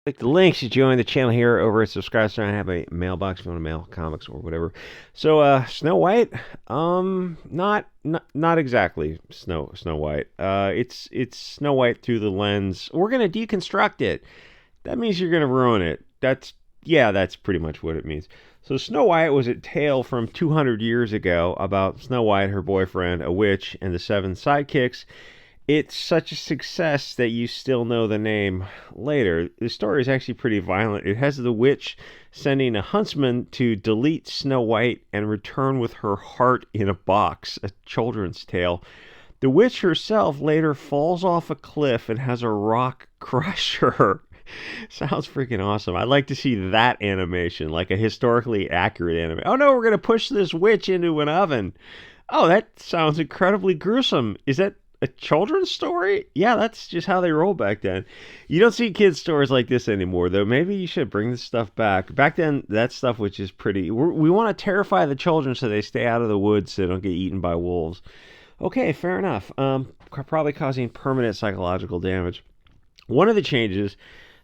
Click the links to join the channel here over at subscribe. So I have a mailbox if you want to mail comics or whatever. So Snow White, not exactly Snow White. It's Snow White through the lens. We're gonna deconstruct it. That means you're gonna ruin it. That's pretty much what it means. So Snow White was a tale from 200 years ago about Snow White, her boyfriend, a witch, and the seven sidekicks. It's such a success that you still know the name later. The story is actually pretty violent. It has the witch sending a huntsman to delete Snow White and return with her heart in a box, a children's tale. The witch herself later falls off a cliff and has a rock crush her. Sounds freaking awesome. I'd like to see that animation, like a historically accurate animation. Oh no, we're going to push this witch into an oven. Oh, that sounds incredibly gruesome. Is that a children's story? Yeah, that's just how they rolled back then. You don't see kids' stories like this anymore, though. Maybe you should bring this stuff back. Back then, that stuff was just pretty. We want to terrify the children so they stay out of the woods so they don't get eaten by wolves. Okay, fair enough. Probably causing permanent psychological damage. One of the changes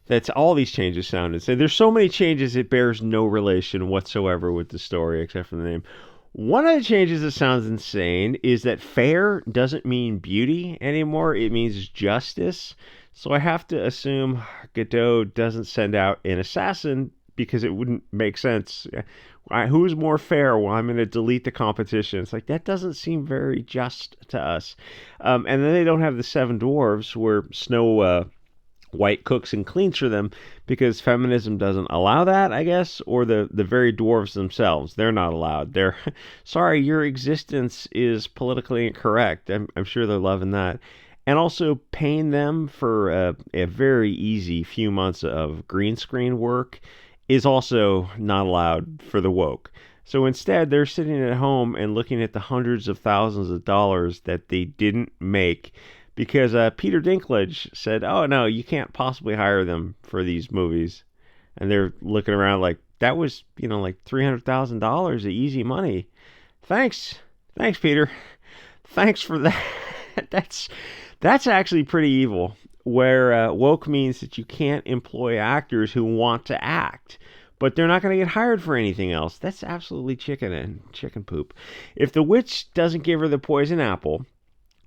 that's all these changes sound insane. There's so many changes it bears no relation whatsoever with the story except for the name. One of the changes that sounds insane is that fair doesn't mean beauty anymore. It means justice. So I have to assume Godot doesn't send out an assassin because it wouldn't make sense. Who's more fair? Well, I'm going to delete the competition. It's like, that doesn't seem very just to us. And then they don't have the seven dwarves where Snow White cooks and cleans for them because feminism doesn't allow that, I guess, or the very dwarves themselves. They're not allowed. They're sorry, your existence is politically incorrect. I'm sure they're loving that. And also paying them for a very easy few months of green screen work is also not allowed for the woke. So instead, they're sitting at home and looking at the hundreds of thousands of dollars that they didn't make because Peter Dinklage said, "Oh no, you can't possibly hire them for these movies," and they're looking around like that was, like $300,000 of easy money. Thanks, Peter. Thanks for that. that's that's actually pretty evil. Where woke means that you can't employ actors who want to act, but they're not going to get hired for anything else. That's absolutely chicken poop. If the witch doesn't give her the poison apple,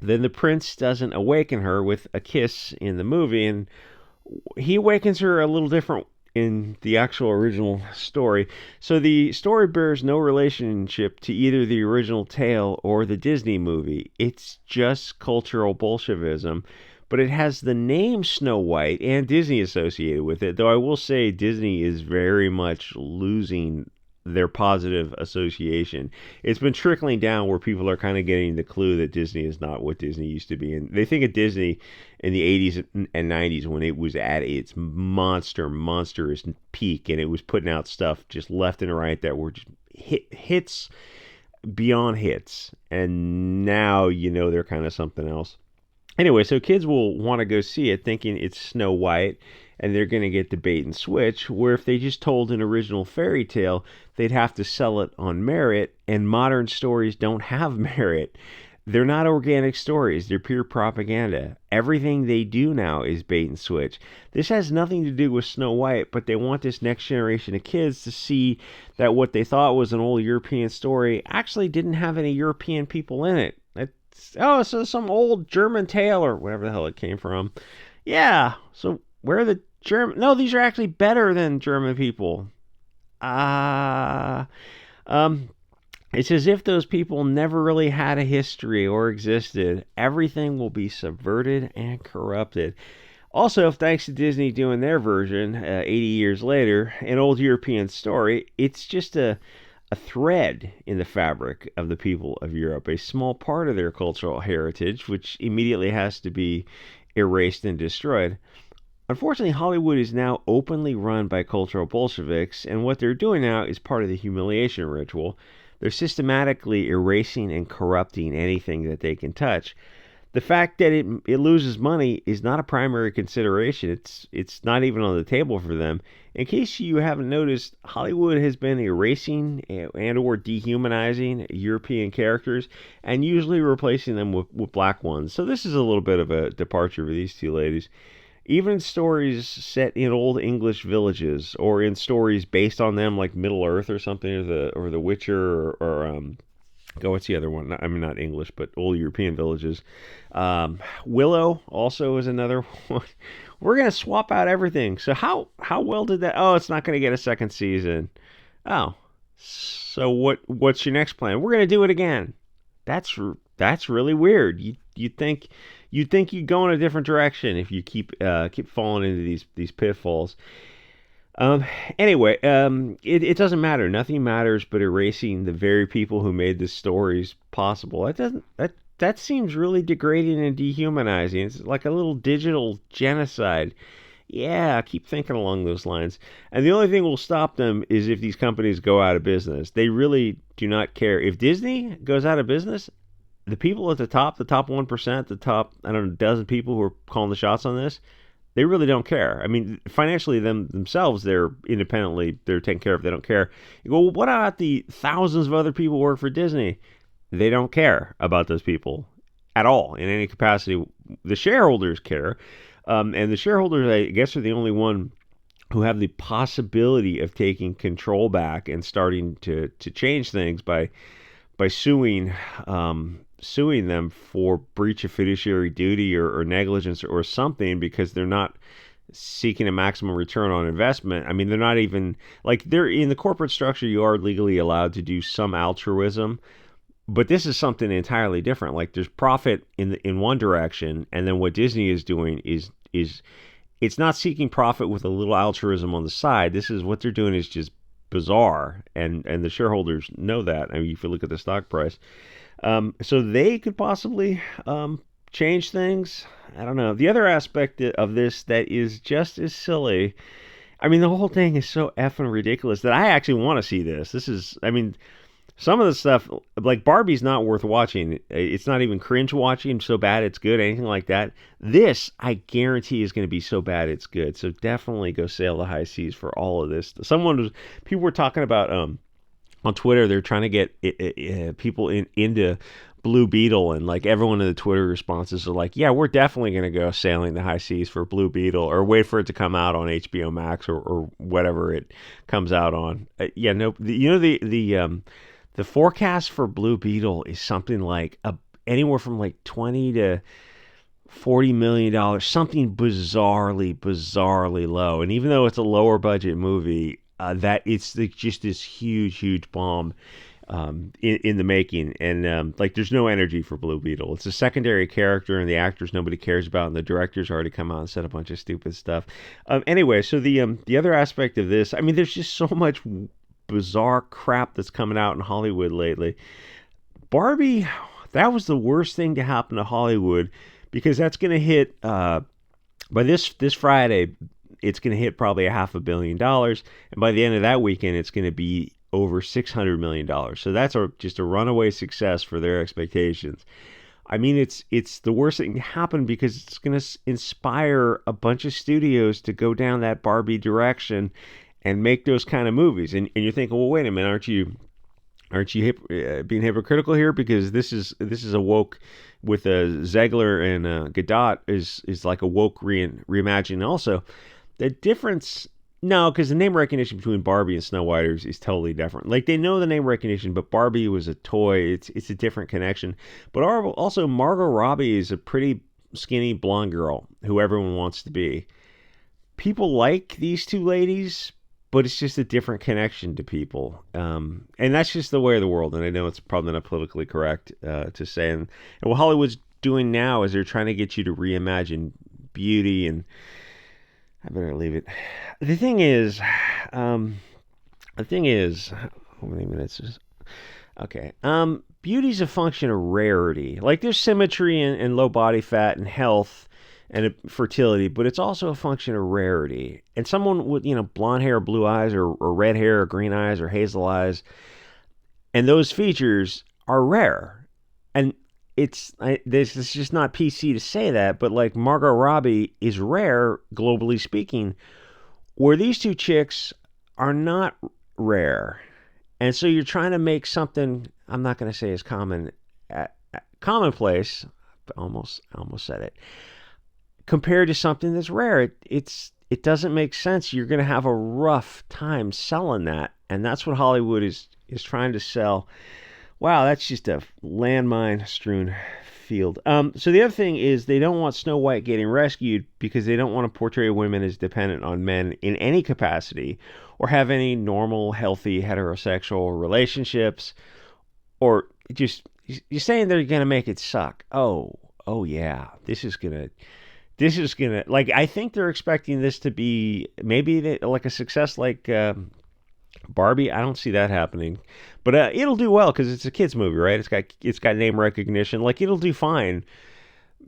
then the prince doesn't awaken her with a kiss in the movie, and he awakens her a little different in the actual original story. So the story bears no relationship to either the original tale or the Disney movie. It's just cultural Bolshevism, but it has the name Snow White and Disney associated with it, though I will say Disney is very much losing their positive association. It's been trickling down where people are kind of getting the clue that Disney is not what Disney used to be. And they think of Disney in the 80s and 90s when it was at its monstrous peak and it was putting out stuff just left and right that were just hits beyond hits. And now, they're kind of something else. Anyway, so kids will want to go see it thinking it's Snow White and they're going to get the bait and switch, where if they just told an original fairy tale, they'd have to sell it on merit, and modern stories don't have merit. They're not organic stories, they're pure propaganda. Everything they do now is bait and switch. This has nothing to do with Snow White, but they want this next generation of kids to see that what they thought was an old European story actually didn't have any European people in it. So some old German tale or whatever the hell it came from. Yeah, so where are the German? No, these are actually better than German people. Ah, it's as if those people never really had a history or existed. Everything will be subverted and corrupted. Also, thanks to Disney doing their version 80 years later, an old European story, it's just a thread in the fabric of the people of Europe, a small part of their cultural heritage, which immediately has to be erased and destroyed. Unfortunately, Hollywood is now openly run by cultural Bolsheviks, and what they're doing now is part of the humiliation ritual. They're systematically erasing and corrupting anything that they can touch. The fact that it loses money is not a primary consideration. It's not even on the table for them. In case you haven't noticed, Hollywood has been erasing and or dehumanizing European characters and usually replacing them with black ones. So this is a little bit of a departure for these two ladies. even in stories set in old English villages, or in stories based on them, like Middle Earth or something, or the Witcher, or what's the other one? I mean, not English, but old European villages. Willow also is another one. We're gonna swap out everything. So how well did that? Oh, it's not gonna get a second season. Oh, so what's your next plan? We're gonna do it again. That's really weird. You'd think you'd go in a different direction if you keep falling into these pitfalls. Um, anyway, it doesn't matter. Nothing matters but erasing the very people who made the stories possible. That seems really degrading and dehumanizing. It's like a little digital genocide. Yeah, keep thinking along those lines. And the only thing will stop them is if these companies go out of business. They really do not care. If Disney goes out of business, the people at the top 1%, the top, I don't know, dozen people who are calling the shots on this, they really don't care. I mean, financially, themselves, they're independently, they're taken care of. They don't care. You go, well, what about the thousands of other people who work for Disney? They don't care about those people at all in any capacity. The shareholders care, and the shareholders, I guess, are the only one who have the possibility of taking control back and starting to change things by suing them for breach of fiduciary duty, or negligence, or something, because they're not seeking a maximum return on investment. I mean, they're not even, like, they're in the corporate structure. You are legally allowed to do some altruism, but this is something entirely different. Like, there's profit in one direction, and then what Disney is doing is it's not seeking profit with a little altruism on the side. This is what they're doing is just bizarre, and the shareholders know that. I mean, if you look at the stock price, so they could possibly change things. I don't know. The other aspect of this that is just as silly. I mean, the whole thing is so effing ridiculous that I actually want to see this. This is, I mean, some of the stuff, like Barbie's not worth watching. It's not even cringe watching, so bad it's good, anything like that. This, I guarantee, is going to be so bad it's good. So definitely go sail the high seas for all of this. People were talking about on Twitter. They're trying to get people into Blue Beetle, and like everyone in the Twitter responses are like, yeah, we're definitely going to go sailing the high seas for Blue Beetle, or wait for it to come out on HBO Max, or whatever it comes out on. Yeah, no, the forecast for Blue Beetle is something like anywhere from like 20 to $40 million, something bizarrely low. And even though it's a lower budget movie, that it's like just this huge bomb in the making. And like, there's no energy for Blue Beetle. It's a secondary character, and the actors nobody cares about, and the director's already come out and said a bunch of stupid stuff. Anyway, so the other aspect of this, I mean, there's just so much bizarre crap that's coming out in Hollywood lately. Barbie, that was the worst thing to happen to Hollywood, because that's going to hit by this Friday. It's going to hit probably $500 million, and by the end of that weekend, it's going to be over $600 million. So that's just a runaway success for their expectations. I mean, it's the worst thing to happen, because it's going to inspire a bunch of studios to go down that Barbie direction and make those kind of movies. And you're thinking, well, wait a minute, aren't you being hypocritical here? Because this is a woke, with Zegler and Godot is like a woke reimagining also. The difference, no, because the name recognition between Barbie and Snow White is totally different. Like, they know the name recognition, but Barbie was a toy. It's a different connection. But also, Margot Robbie is a pretty skinny blonde girl who everyone wants to be. People like these two ladies, but it's just a different connection to people. And that's just the way of the world. And I know it's probably not politically correct to say. And what Hollywood's doing now is they're trying to get you to reimagine beauty, and I better leave it. The thing is, how many minutes is, okay. Beauty's a function of rarity. Like, there's symmetry and low body fat and health and fertility, but it's also a function of rarity. And someone with, blonde hair, blue eyes, or red hair, or green eyes, or hazel eyes, and those features are rare. And it's just not PC to say that, but like, Margot Robbie is rare, globally speaking, where these two chicks are not rare. And so you're trying to make something, I'm not going to say as commonplace, but I almost said it, compared to something that's rare. It doesn't make sense. You're going to have a rough time selling that, and that's what Hollywood is trying to sell. Wow, that's just a landmine strewn field. So the other thing is they don't want Snow White getting rescued because they don't want to portray women as dependent on men in any capacity or have any normal, healthy heterosexual relationships, or just you're saying they're gonna make it suck. Oh yeah, this is gonna like I think they're expecting this to be maybe like a success like Barbie. I don't see that happening, but it'll do well because it's a kids movie, right? It's got name recognition. Like it'll do fine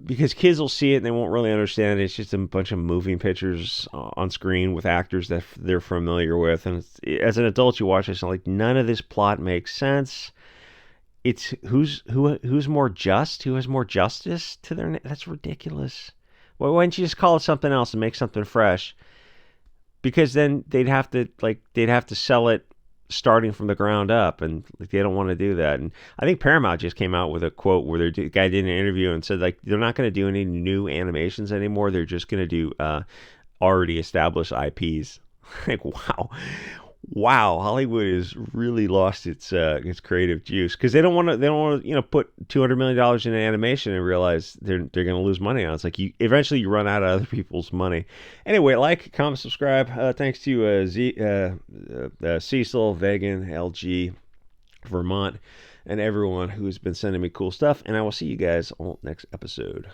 because kids will see it and they won't really understand it. It's just a bunch of moving pictures on screen with actors that they're familiar with, and as an adult you watch this and like none of this plot makes sense. It's who's more just, who has more justice to their. That's ridiculous. Why don't you just call it something else and make something fresh? Because then they'd have to sell it starting from the ground up, and like they don't want to do that. And I think Paramount just came out with a quote where the guy did an interview and said like they're not going to do any new animations anymore. They're just going to do already established IPs. Like wow, Hollywood has really lost its creative juice because they don't want to put $200 million in animation and realize they're going to lose money on it. It's like eventually you run out of other people's money. Anyway, like, comment, subscribe. Thanks to Cecil, Vegan, LG, Vermont, and everyone who's been sending me cool stuff. And I will see you guys on next episode.